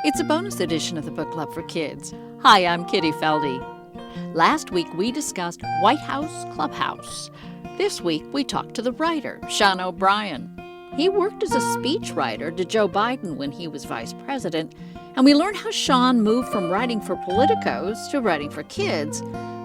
It's a bonus edition of the Book Club for Kids. Hi, I'm Kitty Felde. Last week we discussed White House Clubhouse. This week we talked to the writer, Sean OBrien. He worked as a speechwriter to Joe Biden when he was vice president, and we learned how Sean moved from writing for politicos to writing for kids.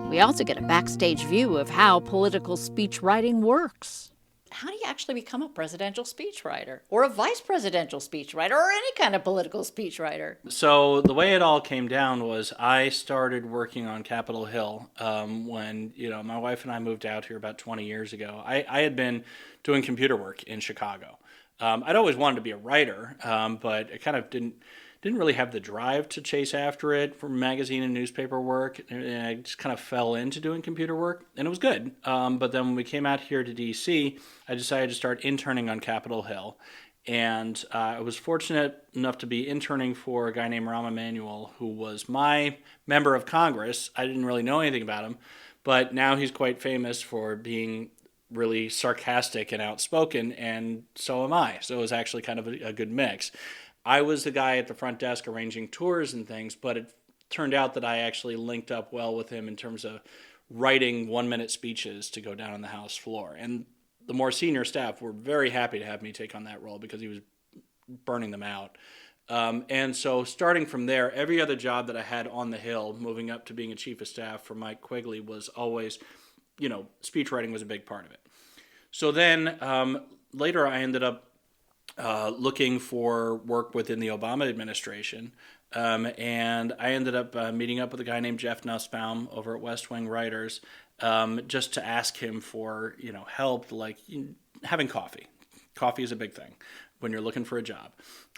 We also get a backstage view of how political speech writing works. How do you actually become a presidential speechwriter or a vice presidential speechwriter or any kind of political speechwriter? So the way it all came down was I started working on Capitol Hill when my wife and I moved out here about 20 years ago. I had been doing computer work in Chicago. I'd always wanted to be a writer, but I kind of didn't really have the drive to chase after it for magazine and newspaper work. And I just kind of fell into doing computer work, and it was good. But then when we came out here to D.C., I decided to start interning on Capitol Hill. And I was fortunate enough to be interning for a guy named Rahm Emanuel, who was my member of Congress. I didn't really know anything about him, but now he's quite famous for being really sarcastic and outspoken, and so am I. So it was actually kind of a good mix. I was the guy at the front desk arranging tours and things, but it turned out that I actually linked up well with him in terms of writing 1-minute speeches to go down on the House floor. And the more senior staff were very happy to have me take on that role because he was burning them out. And so starting from there, every other job that I had on the Hill, moving up to being a chief of staff for Mike Quigley, was always, speech writing was a big part of it. So then later I ended up looking for work within the Obama administration. And I ended up meeting up with a guy named Jeff Nussbaum over at West Wing Writers just to ask him for, help, like having coffee. Coffee is a big thing when you're looking for a job.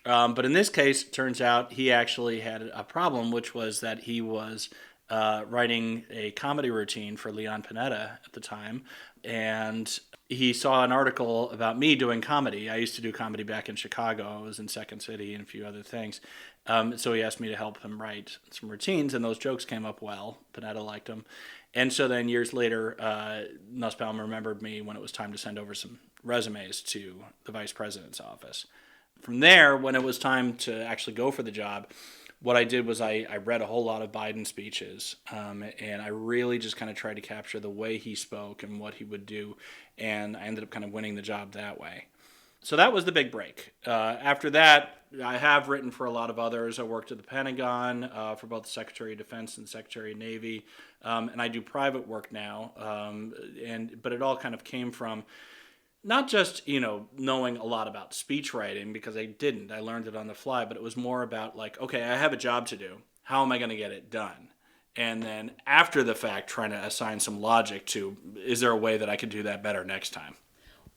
But in this case, it turns out he actually had a problem, which was that he was writing a comedy routine for Leon Panetta at the time. And he saw an article about me doing comedy. I used to do comedy back in Chicago. I was in Second City and a few other things. So he asked me to help him write some routines, and those jokes came up well. Panetta liked them. And so then years later, Nussbaum remembered me when it was time to send over some resumes to the vice president's office. From there, when it was time to actually go for the job, what I did was I read a whole lot of Biden speeches, and I really just kind of tried to capture the way he spoke and what he would do, and I ended up kind of winning the job that way. So that was the big break. After that, I have written for a lot of others. I worked at the Pentagon for both the Secretary of Defense and the Secretary of Navy, and I do private work now, but it all kind of came from not just, knowing a lot about speech writing, because I didn't. I learned it on the fly, but it was more about like, okay, I have a job to do. How am I going to get it done? And then after the fact, trying to assign some logic to, is there a way that I could do that better next time?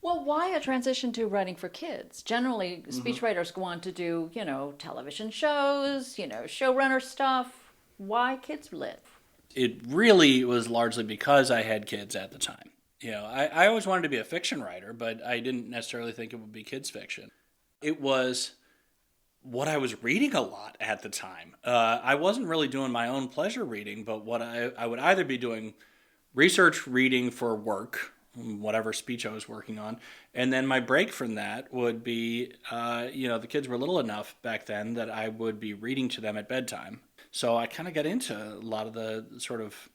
Well, why a transition to writing for kids? Generally, speechwriters go on to do, television shows, showrunner stuff. Why kids lit? It really was largely because I had kids at the time. I always wanted to be a fiction writer, but I didn't necessarily think it would be kids fiction. It was what I was reading a lot at the time. I wasn't really doing my own pleasure reading, but what I would either be doing research reading for work, whatever speech I was working on, and then my break from that would be, the kids were little enough back then that I would be reading to them at bedtime. So I kind of got into a lot of the sort of,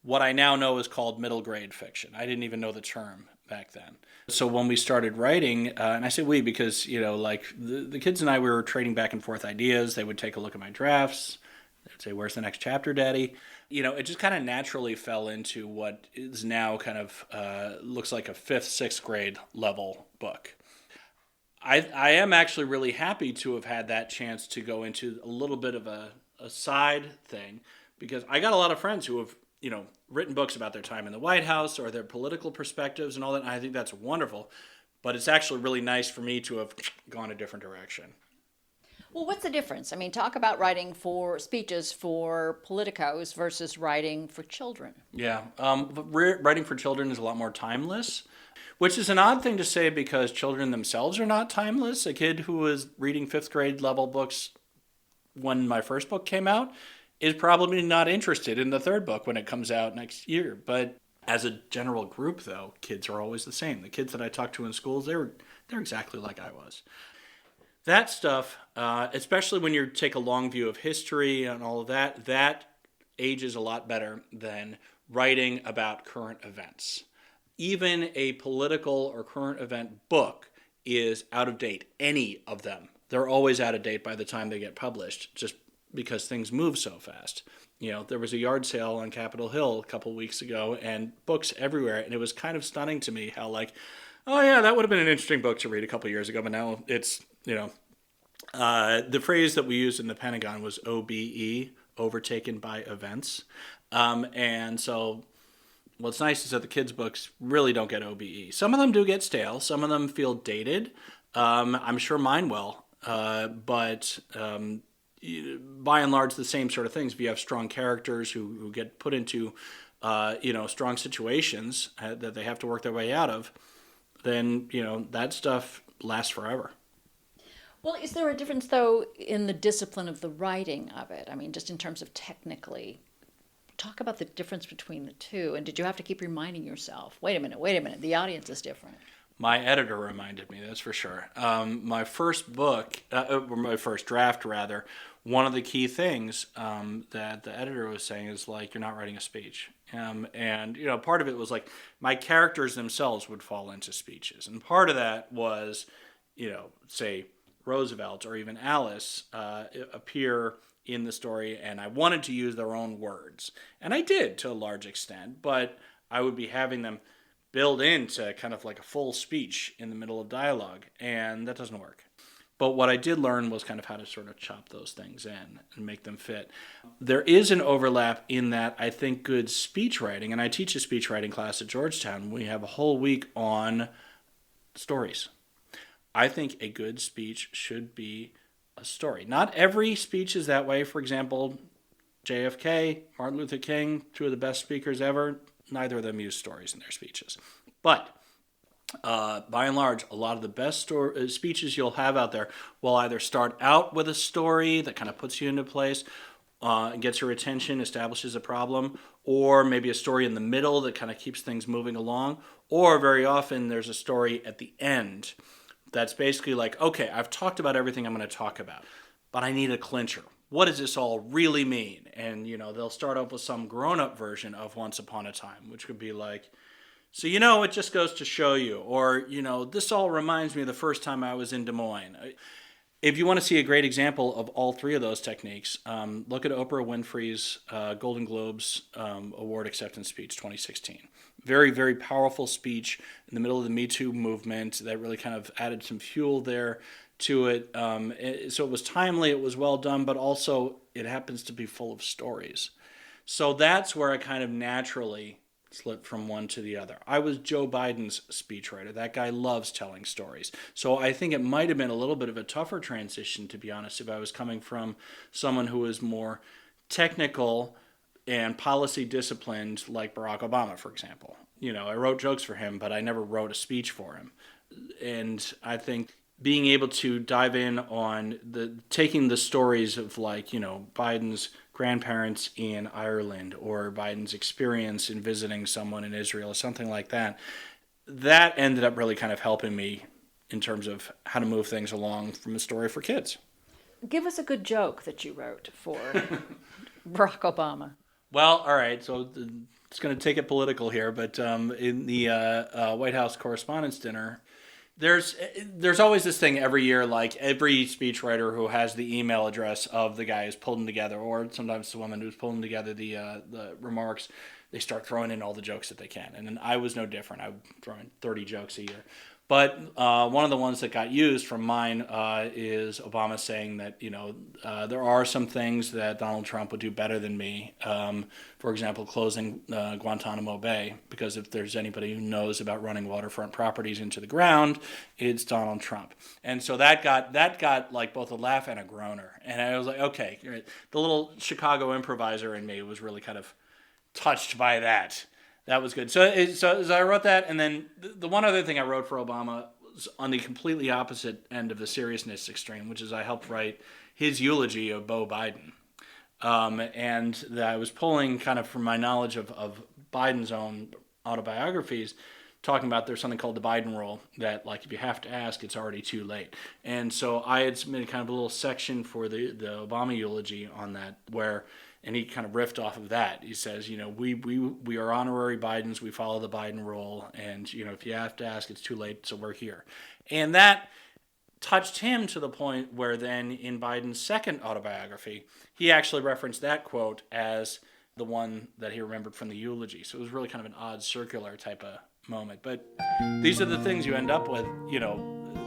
what I now know is called middle grade fiction. I didn't even know the term back then. So when we started writing, and I say we because, the kids and I, we were trading back and forth ideas. They would take a look at my drafts. They'd say, "Where's the next chapter, Daddy?" It just kind of naturally fell into what is now kind of looks like a 5th, 6th grade level book. I am actually really happy to have had that chance to go into a little bit of a side thing, because I got a lot of friends who have written books about their time in the White House or their political perspectives and all that. And I think that's wonderful, but it's actually really nice for me to have gone a different direction. Well, what's the difference? I mean, talk about writing for speeches for politicos versus writing for children. Yeah, writing for children is a lot more timeless, which is an odd thing to say because children themselves are not timeless. A kid who was reading 5th grade level books when my first book came out is probably not interested in the 3rd book when it comes out next year. But as a general group, though, kids are always the same. The kids that I talk to in schools, they're exactly like I was. That stuff, especially when you take a long view of history and all of that, that ages a lot better than writing about current events. Even a political or current event book is out of date. Any of them. They're always out of date by the time they get published, just because things move so fast. There was a yard sale on Capitol Hill a couple of weeks ago, and books everywhere, and it was kind of stunning to me how, like, oh yeah, that would have been an interesting book to read a couple of years ago, but now it's, the phrase that we used in the Pentagon was OBE, overtaken by events. And so what's nice is that the kids' books really don't get OBE. Some of them do get stale. Some of them feel dated. I'm sure mine will. But by and large, the same sort of things. If you have strong characters who get put into, strong situations that they have to work their way out of, then, that stuff lasts forever. Well, is there a difference, though, in the discipline of the writing of it? I mean, just in terms of technically. Talk about the difference between the two. And did you have to keep reminding yourself, wait a minute, the audience is different? My editor reminded me, that's for sure. My first book, or my first draft, rather, one of the key things that the editor was saying is, like, you're not writing a speech. And, part of it was, like, my characters themselves would fall into speeches. And part of that was, say, Roosevelt or even Alice appear in the story, and I wanted to use their own words. And I did to a large extent, but I would be having them build into kind of like a full speech in the middle of dialogue, and that doesn't work. But what I did learn was kind of how to sort of chop those things in and make them fit. There is an overlap in that I think good speech writing, and I teach a speech writing class at Georgetown. We have a whole week on stories. I think a good speech should be a story. Not every speech is that way. For example, JFK, Martin Luther King, two of the best speakers ever, neither of them use stories in their speeches. But by and large, a lot of the best speeches you'll have out there will either start out with a story that kind of puts you into place, and gets your attention, establishes a problem, or maybe a story in the middle that kind of keeps things moving along, or very often there's a story at the end that's basically like, okay, I've talked about everything I'm going to talk about, but I need a clincher. What does this all really mean? And, they'll start off with some grown-up version of Once Upon a Time, which would be like, so, it just goes to show you, or, this all reminds me of the first time I was in Des Moines. If you want to see a great example of all three of those techniques, look at Oprah Winfrey's Golden Globes Award Acceptance Speech 2016. Very, very powerful speech in the middle of the Me Too movement that really kind of added some fuel there to it. So it was timely, it was well done, but also it happens to be full of stories. So that's where I kind of naturally slipped from one to the other. I was Joe Biden's speechwriter. That guy loves telling stories. So I think it might have been a little bit of a tougher transition, to be honest, if I was coming from someone who was more technical and policy disciplined, like Barack Obama, for example. I wrote jokes for him, but I never wrote a speech for him. And I think being able to dive in on taking the stories of, like, Biden's grandparents in Ireland or Biden's experience in visiting someone in Israel or something like that, that ended up really kind of helping me in terms of how to move things along from a story for kids. Give us a good joke that you wrote for Barack Obama. Well, all right, so it's going to take it political here, but in the White House Correspondents' Dinner, there's always this thing every year, like every speechwriter who has the email address of the guy who's pulling together, or sometimes the woman who's pulling together the remarks, they start throwing in all the jokes that they can. And then I was no different. I would throw in 30 jokes a year. But one of the ones that got used from mine is Obama saying that, there are some things that Donald Trump would do better than me. For example, closing Guantanamo Bay, because if there's anybody who knows about running waterfront properties into the ground, it's Donald Trump. And so that got like both a laugh and a groaner. And I was like, okay, the little Chicago improviser in me was really kind of touched by that. That was good. So I wrote that, and then the one other thing I wrote for Obama was on the completely opposite end of the seriousness extreme, which is I helped write his eulogy of Beau Biden. And that I was pulling kind of from my knowledge of Biden's own autobiographies talking about there's something called the Biden rule that, like, if you have to ask, it's already too late. And so I had submitted kind of a little section for the Obama eulogy on that, and he kind of riffed off of that. He says, we are honorary Bidens, we follow the Biden rule, and, if you have to ask, it's too late, so we're here. And that touched him to the point where then in Biden's second autobiography, he actually referenced that quote as the one that he remembered from the eulogy. So it was really kind of an odd circular type of moment. But these are the things you end up with,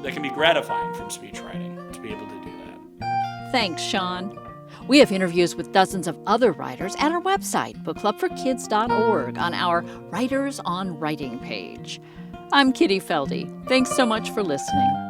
that can be gratifying from speech writing, to be able to do that. Thanks, Sean. We have interviews with dozens of other writers at our website, bookclubforkids.org, on our Writers on Writing page. I'm Kitty Felde. Thanks so much for listening.